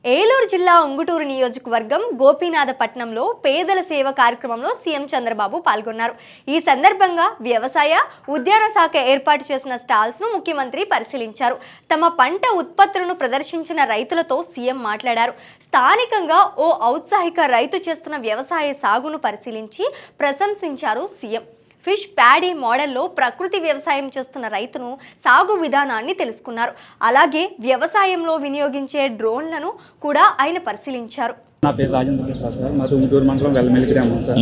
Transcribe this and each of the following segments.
ఏలూరు జిల్లా ఉంగుటూరు నియోజకవర్గం గోపీనాథపట్నంలో పేదల సేవ కార్యక్రమంలో సీఎం చంద్రబాబు పాల్గొన్నారు. ఈ సందర్భంగా వ్యవసాయ, ఉద్యాన శాఖ ఏర్పాటు చేసిన స్టాల్స్ ను ముఖ్యమంత్రి పరిశీలించారు. తమ పంట ఉత్పత్తులను ప్రదర్శించిన రైతులతో సీఎం మాట్లాడారు. స్థానికంగా ఓ ఔత్సాహిక రైతు చేస్తున్న వ్యవసాయ సాగును పరిశీలించి ప్రశంసించారు సీఎం. ఫిష్ ప్యాడీ మోడల్లో ప్రకృతి వ్యవసాయం చేస్తున్న రైతును సాగు విధానాన్ని తెలుసుకున్నారు. అలాగే వ్యవసాయంలో వినియోగించే డ్రోన్లను కూడా ఆయన పరిశీలించారు. నా పేరు రాజేంద్ర ప్రసాద్ సార్. మాది ఉంగుటూరు మండలం వెల్లమెల్లి గ్రామం సార్.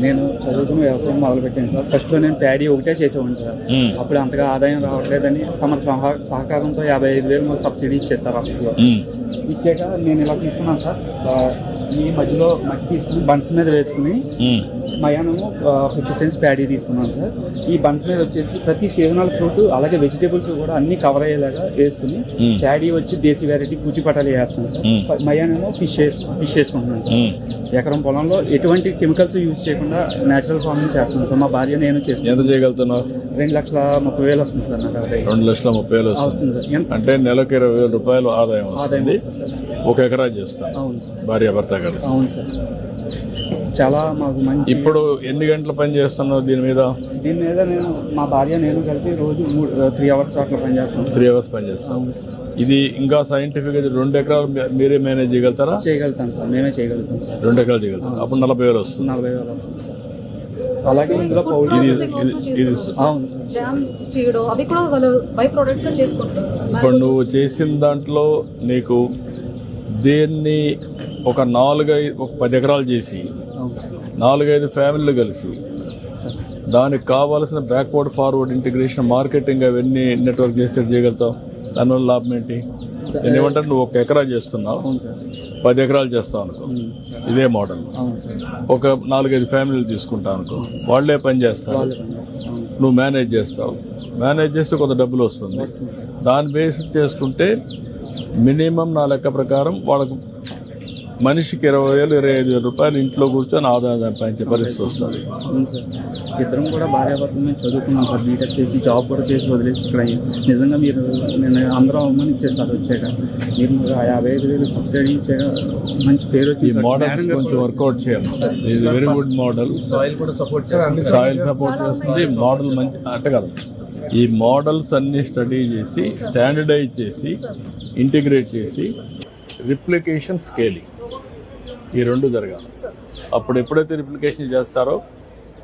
నేను చదువుకుని వ్యవసాయం మొదలుపెట్టాను సార్. ఫస్ట్లో నేను ప్యాడీ ఒకటే చేసేవాడిని సార్. అప్పుడు అంతగా ఆదాయం రావట్లేదని తమ సహకారంతో 55,000 సబ్సిడీ ఇచ్చారు సార్. అప్పుడు ఇచ్చాక నేను ఇలా తీసుకున్నాను సార్. ఈ మధ్యలో మట్టి తీసుకుని బన్స్ మీద వేసుకుని మయానము 50 సెంట్స్ ప్యాడీ తీసుకున్నాను సార్. ఈ బన్స్ మీద వచ్చేసి ప్రతి సీజనల్ ఫ్రూట్ అలాగే వెజిటేబుల్స్ కూడా అన్ని కవర్ అయ్యేలాగా వేసుకుని ప్యాడీ వచ్చి దేశీ వెరైటీ కూచిపటాలు వేస్తాను సార్. మయానేమో ఫిష్ చేసుకుంటున్నాను సార్. ఎకరం పొలంలో ఎటువంటి కెమికల్స్ యూజ్ చేయకుండా నేచురల్ ఫార్మింగ్ చేస్తాను సార్. మా భార్య నేను చేస్తాను. ఎంత చేయగలుగుతున్నావు? 2,30,000 వస్తుంది సార్ నాకు. 2,30,000 వస్తుంది సార్. అంటే నెలకు 20,000 రూపాయలు ఆదాయం వస్తుంది సార్. 1 ఎకరా చేస్తాను. అవును సార్. భార్య భర్త కలిసి. అవును సార్. చాలా మాకు మంచి. ఇప్పుడు ఎన్ని గంటలు పని చేస్తున్నావు దీని మీద? నేను మా భార్య నేను కలిపి రోజు 3 అవర్స్ అట్లా పని చేస్తాను. 3 అవర్స్ పని చేస్తాం. ఇది ఇంకా సైంటిఫిక్ 2 ఎకరాలు మీరే మేనేజ్ చేయగలుగుతారా? చేయగలుగుతాం సార్. మేమే చేయగలుగుతాం సార్. 2 ఎకరాలు చేయగలుగుతాం. అప్పుడు 40,000 వస్తుంది. 40,000 వస్తుంది సార్. అలాగే ఇందులో ఇప్పుడు నువ్వు చేసిన దాంట్లో నీకు దీన్ని ఒక 10 ఎకరాలు చేసి 4-5 ఫ్యామిలీలు కలిసి దానికి కావాల్సిన బ్యాక్వర్డ్ ఫార్వర్డ్ ఇంటిగ్రేషన్, మార్కెటింగ్ అవన్నీ నెట్వర్క్ చేసి చేయగలుగుతావు. దానివల్ల లాభం ఏంటి? ఎందుకంటే నువ్వు 1 ఎకరా చేస్తున్నావు, 10 ఎకరాలు చేస్తావు అనుకో. ఇదే మోడల్ ఒక 4-5 ఫ్యామిలీలు తీసుకుంటావు అనుకో. వాళ్ళే పని చేస్తారు, నువ్వు మేనేజ్ చేస్తావు. మేనేజ్ చేస్తే కొంత డబ్బులు వస్తుంది. దాన్ని బేస్ చేసుకుంటే మినిమం నా లెక్క ప్రకారం వాళ్ళకు మనిషికి 20,000-25,000 రూపాయలు ఇంట్లో కూర్చొని ఆదాయం సంపాదించే పరిస్థితి వస్తుంది. ఇద్దరం కూడా భార్యాభర్తలు మేము చదువుకున్నాం సార్. బీటెక్ చేసి జాబ్ కూడా చేసి వదిలేసి ఇక్కడ నిజంగా మీరు నేను అందరం అమ్మని ఇచ్చేసారు. వచ్చాక మీరు 55,000 సబ్సిడీ ఇచ్చాక మంచి పేరు వచ్చి మోడల్ కొంచెం వర్కౌట్ చేయాలి. ఇది వెరీ గుడ్ మోడల్. సాయిల్ కూడా సపోర్ట్ చేస్తుంది. సాయిల్ సపోర్ట్ చేస్తుంది. మోడల్ మంచి అంటే కదా. ఈ మోడల్స్ అన్ని స్టడీ చేసి స్టాండర్డైజ్ చేసి ఇంటిగ్రేట్ చేసి రిప్లికేషన్, స్కేలింగ్ ఈ 2 జరగాలి. అప్పుడు ఎప్పుడైతే రిప్లికేషన్ చేస్తారో,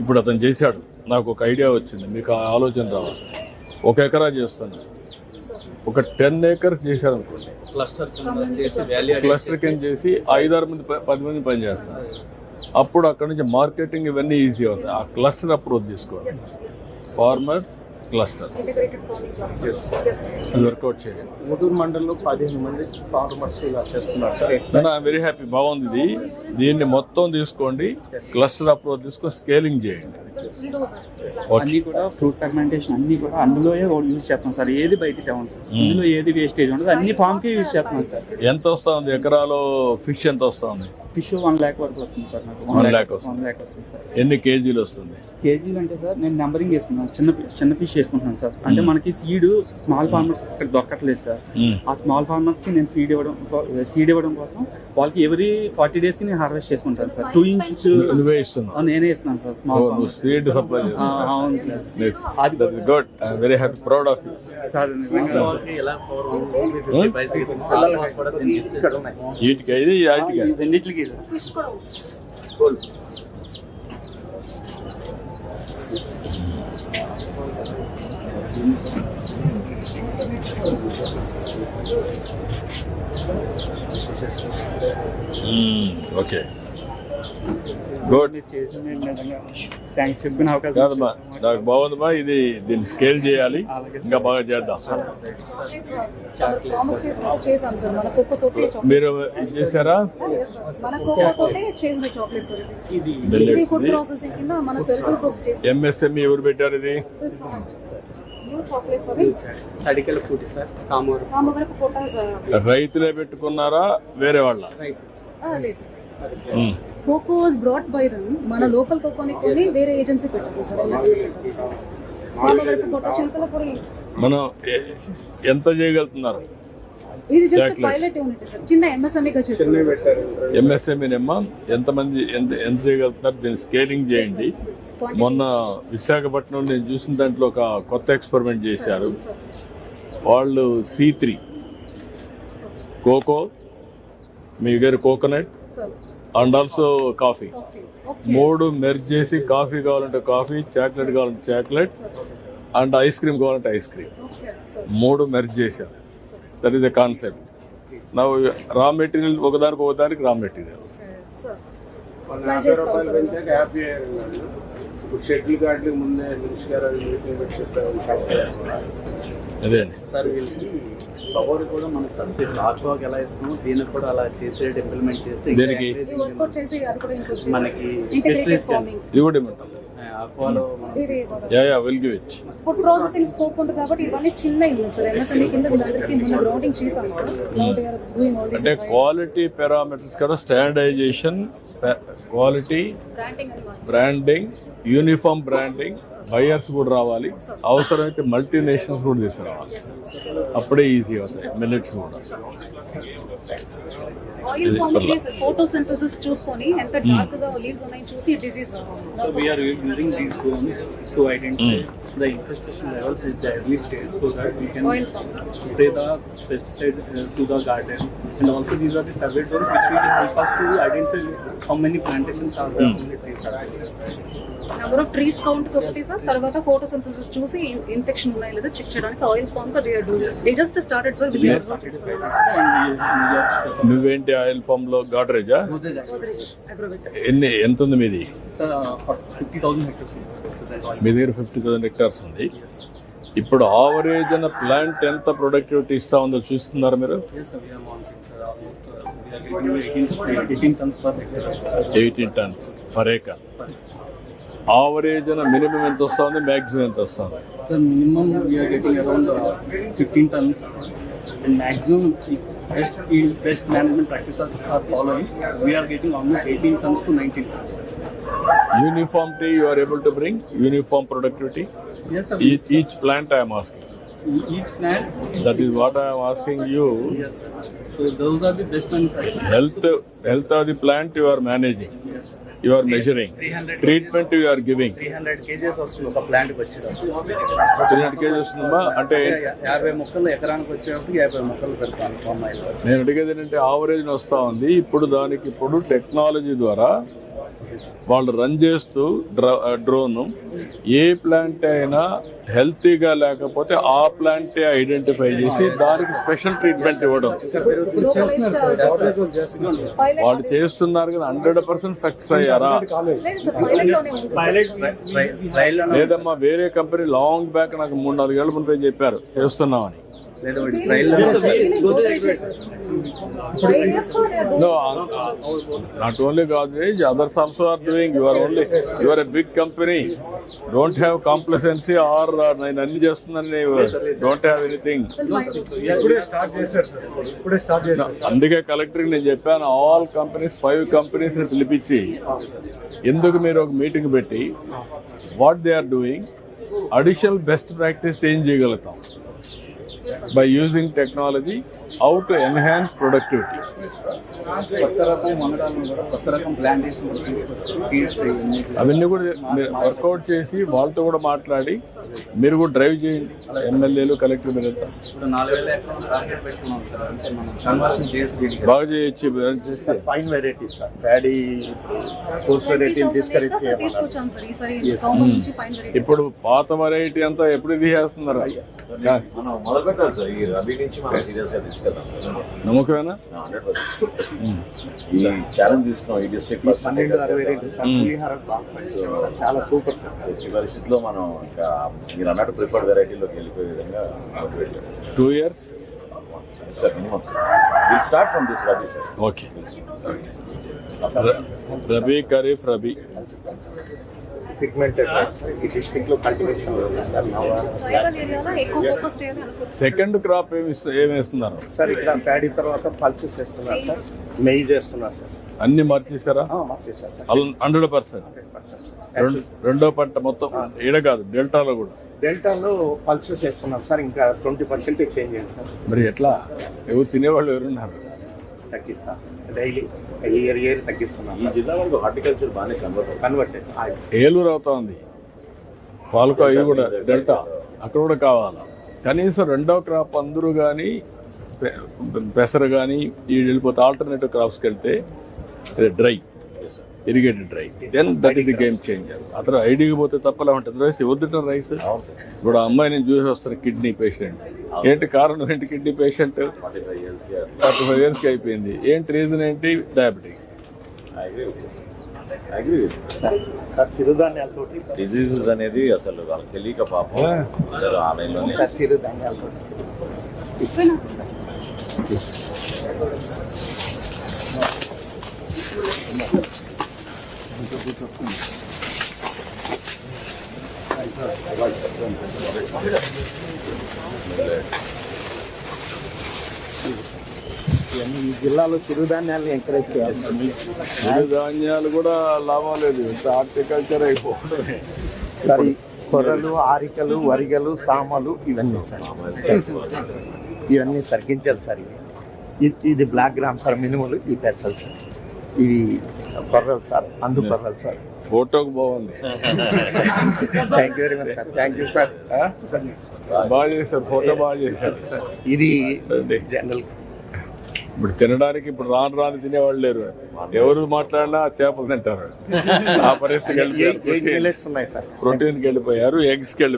ఇప్పుడు అతను చేశాడు, నాకు ఒక ఐడియా వచ్చింది, మీకు ఆ ఆలోచన రావాలి. 1 ఎకరా చేస్తాను, ఒక 10 acres చేశాడు అనుకోండి, క్లస్టర్ కింద చేసి 5-6 మంది 10 మంది పని చేస్తారు. అప్పుడు అక్కడ నుంచి మార్కెటింగ్ ఇవన్నీ ఈజీ అవుతాయి. ఆ క్లస్టర్ అప్రోచ్ తీసుకోవాలి. ఫార్మర్ క్లస్టర్ వర్కౌట్ చేయండి. ఉంగుటూరు మండలంలో 15 మంది ఫార్మర్స్ ఇలా చేస్తున్నారు సార్. I'm very happy. బాగుంది. దీన్ని మొత్తం తీసుకోండి, క్లస్టర్ అప్రోచ్ తీసుకొని స్కేలింగ్ చేయండి. అన్ని కూడా ఫ్రూట్ ఫర్మెంటేషన్ అన్ని కూడా అందులో యూజ్ చేస్తాం సార్. ఏది బయటికి తేవం సార్. ఇందులో ఏది వేస్టేజ్ ఉండదు. అన్ని ఫామ్ కి యూజ్ చేస్తున్నాం సార్. ఎంత వస్తుంది ఎకరాలో ఫిష్? ఎంత వస్తుంది? ఫిష్ 1 lakh వరకు వస్తుంది సార్. నాకు 1 lakh వస్తుంది సార్. ఎన్ని కేజీలు వస్తుంది? కేజీలు అంటే సార్ నేను నెంబరింగ్ వేసుకున్నాను. చిన్న ఫిష్ వేసుకుంటున్నాను సార్. అంటే మనకి సీడ్ స్మాల్ ఫార్మర్స్ ఇక్కడ దొరకట్లేదు సార్. ఆ స్మాల్ ఫార్మర్స్ కి నేను సీడ్ ఇవ్వడం కోసం వాళ్ళకి ఎవరీ 40 days కి నేను హార్వెస్ట్ చేసుకుంటాను సార్. 2 inches నేనే ఇస్తున్నాను సార్. స్మాల్ సీడ్ సప్లై చేస్తాను. అవును సార్. అది good. I'm very happy, proud of you sir. రెండిట్లకి ఓకే గుడ్. చేసింది థ్యాంక్స్ చెప్పిన అవకాశం కాదమ్మా, నాకు బాగుందమ్మా. ఇది దీన్ని స్కేల్ చేయాలి, ఇంకా బాగా చేద్దాం. మీరు ఇది చేశారా? ఎంఎస్ఎంఈ ఎవరు పెట్టారు ఇది? రైతులే పెట్టుకున్నారా వేరే వాళ్ళ? Cocoa was brought by them. మన లోకల్ కోకోని కొని వేరే ఏజెన్సీ పెట్టారు సార్. మనం ఎంత చేయగలుగుతున్నారు? ఇది just Chocolates. Pilot unit sir, చిన్న ఎంఎస్ఎంఈగా చేస్తున్నారు సార్. ఎంఎస్ఎంఈనేమ్మా ఎంతమంది ఎంత చేయగలుగుతున్నారు దీన్ని స్కేలింగ్ చేయండి. మొన్న విశాఖపట్నం నేను చూసిన దాంట్లో ఒక కొత్త ఎక్స్పెరిమెంట్ చేశారు. వాళ్ళు C3 కోకో, మీ దగ్గర coconut sir and also coffee, okay 3 merge చేసి కాఫీ కావాలంటే కాఫీ, చాక్లెట్ కావాలంటే చాక్లెట్ అండ్ ఐస్ క్రీమ్ కావాలంటే ice cream, okay sir 3 merge చేశారు. That is a concept. నా రా మెటీరియల్ ఒకదానికి రా మెటీరియల్. సార్ 40 రూపాయలు పెంచాక హ్యాపీ అయ్యారు. ఇప్పుడు షెటిల్ గార్డులకు ముందే మినిస్టర్ గారు మీటింగ్ పెట్టి చెప్పారు. అదే అండి. సార్ వీళ్ళకి పవర్ కూడా మన సబ్సిడీ ఆక్వాకి ఎలా ఇస్తున్నామో దీనికి కూడా అలా చేసేది ఇంప్లిమెంట్ చేస్తే ఇంకా దేనికి? encouraging ఈ వర్కౌట్ చేసి అది కూడా ఇంకోటి చేసి మనకి ఇంటిగ్రేటెడ్ fisheries ఫార్మింగ్, ఇది కూడా ఏమంటాం? ఆక్వాలో మనం ఇది yeah will give it. Food processing scope ఉంది కాబట్టి ఇవన్నీ చిన్న యూనిట్ సార్. ఎంఎస్ఎంఈ కింద వీళ్ళందరికీ ముందు గ్రౌండింగ్ చేశాం sir. Now they are doing all అంటే దిస్ క్వాలిటీ పారామీటర్స్ కదా, standardization, quality, branding and branding, uniform branding, buyers కూడా రావాలి, అవసరమైతే మల్టీనేషనల్స్ కూడా తీసుకురావాలి. అప్పుడే ఈజీ అవుతాయి మిల్లెట్స్ కూడా. ఆయిల్ ఫార్మింగ్ ఫోటోసింథసిస్ చూసుకొని ఎంత డార్క్ గా లీవ్స్ ఉన్నాయి చూసి disease. so we are using these drones to identify the infestation levels at the early stage so that we can Oil palm. spray the pesticide to the garden, and also these are the survey drones which will help us to identify how many plantations are there, how many trees are there. Number of trees count ఒకటి sir. తర్వాత photosynthesis చూసి infection ఉన్నాయో లేదో check చేయడానికి oil pump they are doing. They just started sir with result నువ్వేంటి oil farm లో గాడ్రేజా Agrovet. ఎంత ఉంది మీది? Sir, 50,000 hectares is present oil. మీ దగ్గర 50,000 హెక్టార్స్ ఉంది. ఇప్పుడు ఆవరేజ్ అన్న ప్లాంట్ ఎంత ప్రొడక్టివిటీ ఇస్తా ఉందో చూస్తున్నారా మీరు? Yes, sir, we are monitoring, sir. Almost we are getting 18 tons per hectare. 18 tons for acre. Average అన్న మినిమం ఎంత వస్తా ఉంది, మ్యాక్సిమం ఎంత వస్తా ఉంది? Sir, minimum we are getting around 15 tons, and maximum if best management practices are following, we are getting almost 18 tons to 19 tons. Uniformity you are able to bring, uniform productivity? Yes, sir. Each plant I am asking. Each plant, That is what I am asking you. yes, sir. So those are the best manufacturers. Health of the plant you are managing, Yes, sir. you are measuring, treatment you are giving. 300 kgs వస్తుంది ఒక ప్లాంట్కి వచ్చేటప్పుడు. 300 kg వస్తుందా? అంటే 50 మొక్కలు ఎకరానికి వచ్చేటప్పుడు 50 మొక్కలు పెడతాను ఫామ్ ఆయిల్. నేను అడిగేది ఏంటంటే ఆవరేజ్ వస్తూ ఉంది. ఇప్పుడు టెక్నాలజీ ద్వారా వాళ్ళు రన్ చేస్తూ డ్రోన్ ఏ ప్లాంట్ అయినా హెల్తీగా లేకపోతే ఆ ప్లాంటే ఐడెంటిఫై చేసి దానికి స్పెషల్ ట్రీట్మెంట్ ఇవ్వడం వాళ్ళు చేస్తున్నారు. కానీ 100% సక్సెస్ అయ్యారా? లేదు సార్, పైలట్ లోనే ఉంది సార్. ట్రైల్ లేదమ్మా, వేరే కంపెనీ లాంగ్ బ్యాక్ నాకు 3-4 ఏళ్ల ముందే చెప్పారు చేస్తున్నామని. లేదా ట్రైల్ Five years కూడా they are doing. No, not only Godrej, others also are doing. You are a big company. Don't have complacency or నేను అన్ని చేస్తున్నాను. Don't have anything. అందుకే కలెక్టర్కి నేను చెప్పాను, ఆల్ కంపెనీస్ 5 కంపెనీస్ ని పిలిపించి ఎందుకు మీరు ఒక మీటింగ్ పెట్టి what they are doing, additional best practice ఏం చేయగలుగుతాం by using technology, how to enhance productivity. కొత్త రకం వంగడాలను కూడా కొత్త రకం ప్లాంటేషన్ కూడా తీసుకొస్తారు. సీడ్స్ ఇవన్నీ అవన్నీ కూడా మీరు వర్కౌట్ చేసి వాళ్ళతో కూడా మాట్లాడి మీరు కూడా డ్రైవ్ చేయండి. ఎమ్మెల్యేలు, కలెక్టర్ మీరంతా ఇప్పుడు 4,000 ఎకరాలు టార్గెట్ పెట్టుకున్నాం సార్. అంటే మనం కన్వర్షన్ చేసి దీనికి బాగా చేసి fine varieties sir, paddy coarse వెరైటీని 20,000 డిస్కరేజ్ acres చేయమన్నారు. తీసుకొచ్చాం సార్ ఈసారి. ఖమ్మం నుంచి ఫైన్ వెరైటీ. ఇప్పుడు పాత వెరైటీ అంతా ఎప్పుడు తీసేస్తున్నారు? మనం మొదలు పెట్టాలి సార్. ఈ రబీ నుంచి మనం సీరియస్ గా తీసుకెళ్తాం సార్. నమ్మకమేనా? 100%. ఈ ఛాలెంజ్ తీసుకున్నాం ఈ డిస్ట్రిక్ట్ ఫస్ట్ 12-62 సార్, పులిహార సార్, చాలా సూపర్ సార్. ఈ పరిస్థితిలో మనం ఇంకా మీరు అన్నట్టు ప్రిఫర్డ్ వెరైటీలోకి వెళ్ళిపోయే విధంగా మోటివేట్ చేస్తాం 2 years. Sir. Minimum sir. Will start from this rabi sir. Okay. Rabi, kharif, rabi. Pigmented rice ఈ డిస్ట్రిక్ట్ లో కల్టివేషన్ ఉంది సార్. ట్రైబల్ ఏరియాలో ఎక్కువ ఫోకస్ చేయాలి అనుకుంటున్నాను. సెకండ్ క్రాప్ ఏమి వేస్తున్నారు? సార్ ఇక్కడ ప్యాడీ తర్వాత పల్సెస్ వేస్తున్నారు సార్, మెయిజ్ వేస్తున్నారు సార్. అన్ని మార్చేసారా? మార్చేసారు సార్. 100%. 100% సార్. రెండో పంట మొత్తం ఈడ కాదు, డెల్టాలో కూడా డెల్టాలో పల్సెస్ వేస్తున్నాం సార్, ఇంకా 20% చేంజ్ చేయండి సార్. మరి ఎట్లా ఎవరు తినేవాళ్ళు ఎవరున్నారు? తగ్గిస్తాం సార్, డైలీ ఇయర్ తగ్గిస్తున్నాం. ఈ జిల్లా వరకు హార్టికల్చర్ బాగానే కన్వర్ట్ ఏలూరు అవుతా ఉంది, పాలకు అవి కూడా డెల్టా అక్కడ కూడా కావాలా. కనీసం రెండో క్రాప్ అందరూ కానీ పెసరు కానీ ఈ వెళ్ళిపోతే ఆల్టర్నేటివ్ క్రాప్స్కి వెళ్తే dry irrigated dry, then that is the game changer. అతను ఐడికి పోతే తప్పలా ఉంటుంది. రైస్ వద్దుట రైస్. ఇప్పుడు ఆ అమ్మాయి నేను చూసి వస్తాను, కిడ్నీ పేషెంట్. ఏంటి కారణం ఏంటి? కిడ్నీ పేషెంట్ 45 ఇయర్స్కి అయిపోయింది. ఏంటి రీజన్ ఏంటి? డయాబెటిక్. సార్ చిరుధాన్యాలతో డిజీజెస్ అనేది అసలు వాళ్ళకి తెలియక పాపం అందరూ ఆన్లైన్లోనే. సార్ చిరుధాన్యాలతో ఈ జిల్లాలో చిరుధాన్యాలను ఎంకరేజ్ చేయాలి. ధాన్యాలు కూడా లాభం లేదు, హార్టికల్చర్ అయిపోతుంది. సార్ ఈ కొర్రలు, ఆరికలు, వరిగలు, సామలు ఇవన్నీ సార్, ఇవన్నీ తగ్గించాలి సార్. ఇది బ్లాక్ గ్రామ్ సార్, మినుములు, ఈ పెసలు సార్, ఇవి కొర్రలు సార్, అందు కొర్రలు సార్. ఫోటోకి బాగుంది. Thank you very much sir. Thank you sir. బాగా చేశారు, ఫోటో బాగా చేశారు. ఇది జనరల్. ఇప్పుడు తినడానికి ఇప్పుడు రాను తినేవాళ్ళు లేరు. ఎవరు మాట్లాడినా చేపలు తింటారు. ఆ పరిస్థితికి వెళ్ళిపోయారు. మిల్లెట్స్ ఉన్నాయి సార్, ప్రోటీన్కి వెళ్ళిపోయారు, ఎగ్స్కి వెళ్ళిపోయారు.